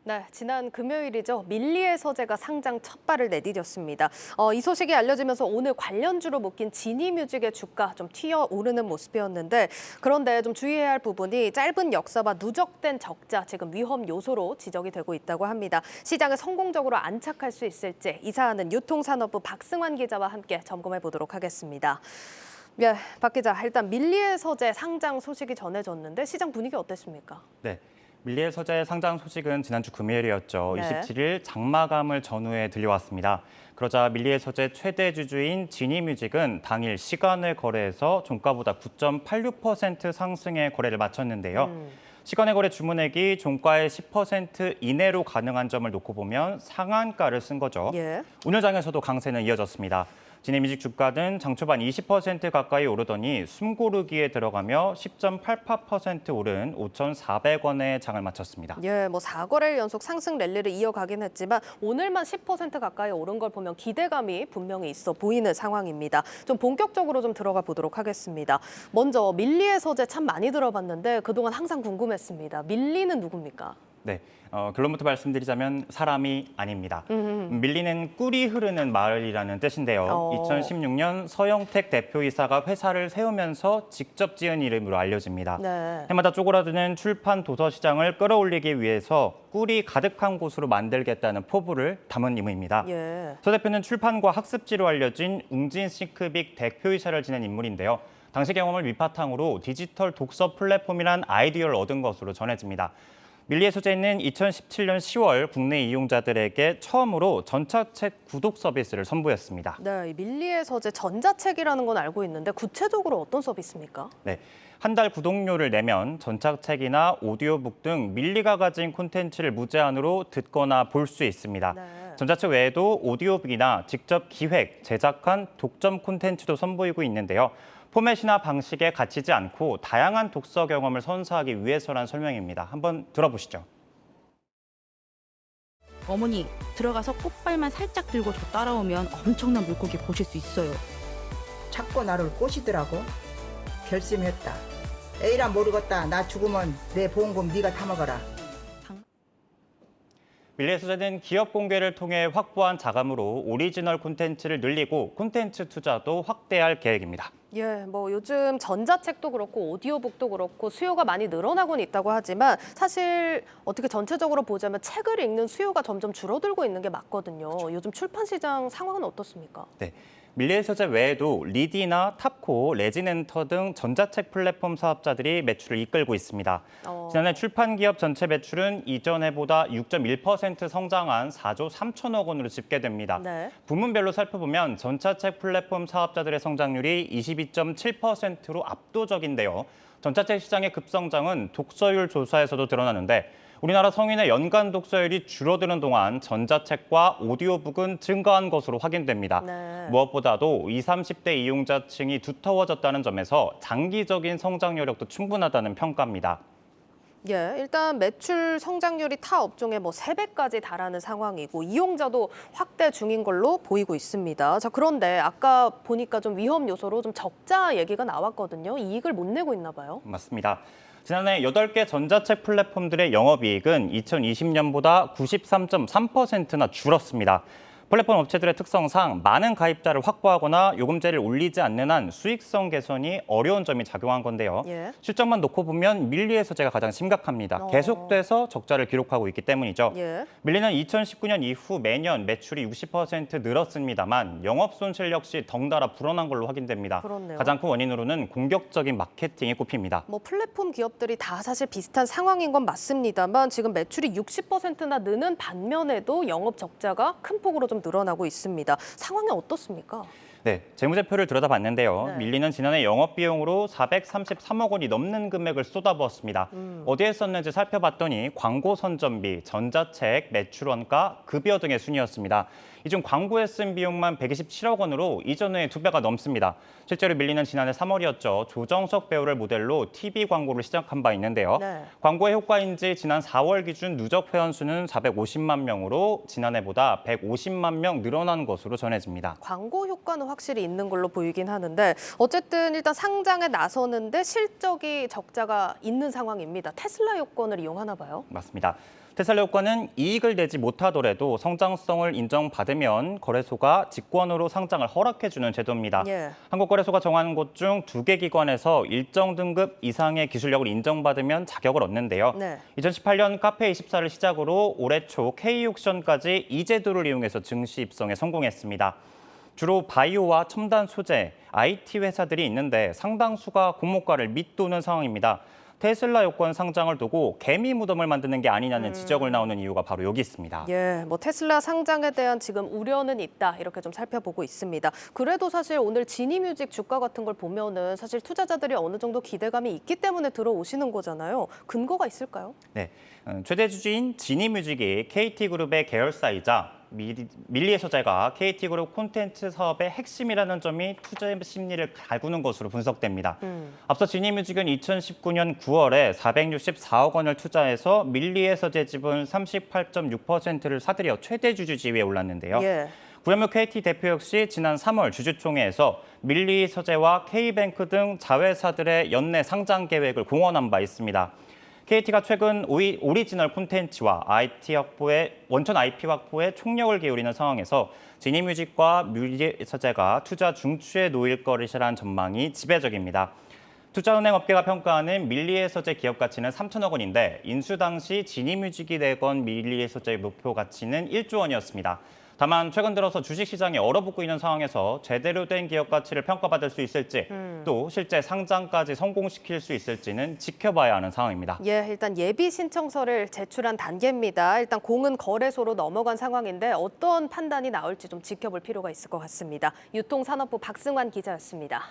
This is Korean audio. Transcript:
네, 지난 금요일이죠. 밀리의 서재가 상장 첫 발을 내디뎠습니다. 이 소식이 알려지면서 오늘 관련주로 묶인 지니뮤직의 주가 좀 튀어오르는 모습이었는데 그런데 좀 주의해야 할 부분이 짧은 역사와 누적된 적자, 지금 위험 요소로 지적이 되고 있다고 합니다. 시장을 성공적으로 안착할 수 있을지 이 사안은 유통산업부 박승환 기자와 함께 점검해 보도록 하겠습니다. 네, 박 기자, 일단 밀리의 서재 상장 소식이 전해졌는데 시장 분위기 어땠습니까? 네, 밀리의 서재 상장 소식은 지난주 금요일이었죠. 네. 27일 장마감을 전후에 들려왔습니다. 그러자 밀리의 서재 최대 주주인 지니뮤직은 당일 시간외 거래에서 종가보다 9.86% 상승의 거래를 마쳤는데요. 시간외 거래 주문액이 종가의 10% 이내로 가능한 점을 놓고 보면 상한가를 쓴 거죠. 예. 오늘 장에서도 강세는 이어졌습니다. 지니뮤직 주가는 장 초반 20% 가까이 오르더니 숨고르기에 들어가며 10.88% 오른 5,400원에 장을 마쳤습니다. 예, 4거래일 연속 상승 랠리를 이어가긴 했지만 오늘만 10% 가까이 오른 걸 보면 기대감이 분명히 있어 보이는 상황입니다. 좀 본격적으로 좀 들어가 보도록 하겠습니다. 먼저 밀리의 서재 참 많이 들어봤는데 그동안 항상 궁금했습니다. 밀리는 누굽니까? 네, 결론부터 말씀드리자면 사람이 아닙니다. 밀리는 꿀이 흐르는 마을이라는 뜻인데요. 2016년 서영택 대표이사가 회사를 세우면서 직접 지은 이름으로 알려집니다. 네. 해마다 쪼그라드는 출판 도서 시장을 끌어올리기 위해서 꿀이 가득한 곳으로 만들겠다는 포부를 담은 이름입니다. 예. 서 대표는 출판과 학습지로 알려진 웅진 싱크빅 대표이사를 지낸 인물인데요. 당시 경험을 밑바탕으로 디지털 독서 플랫폼이란 아이디어를 얻은 것으로 전해집니다. 밀리의 서재는 2017년 10월 국내 이용자들에게 처음으로 전자책 구독 서비스를 선보였습니다. 네, 이 밀리의 서재 전자책이라는 건 알고 있는데 구체적으로 어떤 서비스입니까? 네, 한 달 구독료를 내면 전자책이나 오디오북 등 밀리가 가진 콘텐츠를 무제한으로 듣거나 볼 수 있습니다. 네. 전자책 외에도 오디오북이나 직접 기획, 제작한 독점 콘텐츠도 선보이고 있는데요. 포맷이나 방식에 갇히지 않고 다양한 독서 경험을 선사하기 위해서란 설명입니다. 한번 들어보시죠. 어머니, 들어가서 꽃발만 살짝 들고 저 따라오면 엄청난 물고기 보실 수 있어요. 자꾸 나를 꼬시더라고. 결심했다. 에이라 모르겠다. 나 죽으면 내 보험금 네가 다 먹어라. 밀리의 서재는 기업 공개를 통해 확보한 자금으로 오리지널 콘텐츠를 늘리고 콘텐츠 투자도 확대할 계획입니다. 예, 요즘 전자책도 그렇고 오디오북도 그렇고 수요가 많이 늘어나고는 있다고 하지만 사실 어떻게 전체적으로 보자면 책을 읽는 수요가 점점 줄어들고 있는 게 맞거든요. 그렇죠. 요즘 출판 시장 상황은 어떻습니까? 네. 밀리의 서재 외에도 리디나 탑코, 레진엔터 등 전자책 플랫폼 사업자들이 매출을 이끌고 있습니다. 지난해 출판 기업 전체 매출은 이전 해보다 6.1% 성장한 4조 3천억 원으로 집계됩니다. 네. 부문별로 살펴보면 전자책 플랫폼 사업자들의 성장률이 22.7%로 압도적인데요. 전자책 시장의 급성장은 독서율 조사에서도 드러나는데 우리나라 성인의 연간 독서율이 줄어드는 동안 전자책과 오디오북은 증가한 것으로 확인됩니다. 네. 무엇보다도 20, 30대 이용자층이 두터워졌다는 점에서 장기적인 성장 여력도 충분하다는 평가입니다. 예, 일단 매출 성장률이 타 업종의 3배까지 달하는 상황이고 이용자도 확대 중인 걸로 보이고 있습니다. 자, 그런데 아까 보니까 좀 위험 요소로 좀 적자 얘기가 나왔거든요. 이익을 못 내고 있나 봐요. 맞습니다. 지난해 8개 전자책 플랫폼들의 영업이익은 2020년보다 93.3%나 줄었습니다. 플랫폼 업체들의 특성상 많은 가입자를 확보하거나 요금제를 올리지 않는 한 수익성 개선이 어려운 점이 작용한 건데요. 예. 실적만 놓고 보면 밀리의 서재가 가장 심각합니다. 계속돼서 적자를 기록하고 있기 때문이죠. 예. 밀리는 2019년 이후 매년 매출이 60% 늘었습니다만 영업 손실 역시 덩달아 불어난 걸로 확인됩니다. 그렇네요. 가장 큰 원인으로는 공격적인 마케팅이 꼽힙니다. 플랫폼 기업들이 다 사실 비슷한 상황인 건 맞습니다만 지금 매출이 60%나 느는 반면에도 영업 적자가 큰 폭으로 좀 늘어나고 있습니다. 상황이 어떻습니까? 네, 재무제표를 들여다봤는데요. 네. 밀리는 지난해 영업비용으로 433억 원이 넘는 금액을 쏟아부었습니다. 어디에 썼는지 살펴봤더니 광고 선전비, 전자책, 매출원가, 급여 등의 순이었습니다. 이 중 광고에 쓴 비용만 127억 원으로 이전의 2배가 넘습니다. 실제로 밀리는 지난해 3월이었죠. 조정석 배우를 모델로 TV 광고를 시작한 바 있는데요. 네. 광고의 효과인지 지난 4월 기준 누적 회원 수는 450만 명으로 지난해보다 150만 명 늘어난 것으로 전해집니다. 광고 효과는 확실히 있는 걸로 보이긴 하는데 어쨌든 일단 상장에 나서는데 실적이 적자가 있는 상황입니다. 테슬라 요건을 이용하나 봐요. 맞습니다. 테슬라 효과는 이익을 내지 못하더라도 성장성을 인정받으면 거래소가 직권으로 상장을 허락해주는 제도입니다. 예. 한국거래소가 정하는 곳 중 2개 기관에서 일정 등급 이상의 기술력을 인정받으면 자격을 얻는데요. 네. 2018년 카페24를 시작으로 올해 초 K옥션까지 이 제도를 이용해서 증시 입성에 성공했습니다. 주로 바이오와 첨단 소재, IT 회사들이 있는데 상당수가 공모가를 밑도는 상황입니다. 테슬라 요건 상장을 두고 개미 무덤을 만드는 게 아니냐는 지적을 나오는 이유가 바로 여기 있습니다. 예, 뭐 테슬라 상장에 대한 지금 우려는 있다 이렇게 좀 살펴보고 있습니다. 그래도 사실 오늘 지니뮤직 주가 같은 걸 보면은 사실 투자자들이 어느 정도 기대감이 있기 때문에 들어오시는 거잖아요. 근거가 있을까요? 네, 최대 주주인 지니뮤직이 KT그룹의 계열사이자 밀리의 소재가 KT그룹 콘텐츠 사업의 핵심이라는 점이 투자 심리를 갈구는 것으로 분석됩니다. 앞서 지니뮤직은 2019년 9월에 464억 원을 투자해서 밀리의 소재 지분 38.6%를 사들여 최대 주주 지위에 올랐는데요. 예. 구현무 KT 대표 역시 지난 3월 주주총회에서 밀리 소재와 K뱅크 등 자회사들의 연내 상장 계획을 공언한 바 있습니다. KT가 최근 오리지널 콘텐츠와 원천 IP 확보에 총력을 기울이는 상황에서 지니뮤직과 밀리 소재가 투자 중추에 놓일 것이라는 전망이 지배적입니다. 투자은행 업계가 평가하는 밀리의 소재 기업 가치는 3천억 원인데 인수 당시 지니뮤직이 내건 밀리의 소재의 목표 가치는 1조 원이었습니다. 다만 최근 들어서 주식시장이 얼어붙고 있는 상황에서 제대로 된 기업 가치를 평가받을 수 있을지 또 실제 상장까지 성공시킬 수 있을지는 지켜봐야 하는 상황입니다. 예, 일단 예비 신청서를 제출한 단계입니다. 일단 공은 거래소로 넘어간 상황인데 어떤 판단이 나올지 좀 지켜볼 필요가 있을 것 같습니다. 유통산업부 박승환 기자였습니다.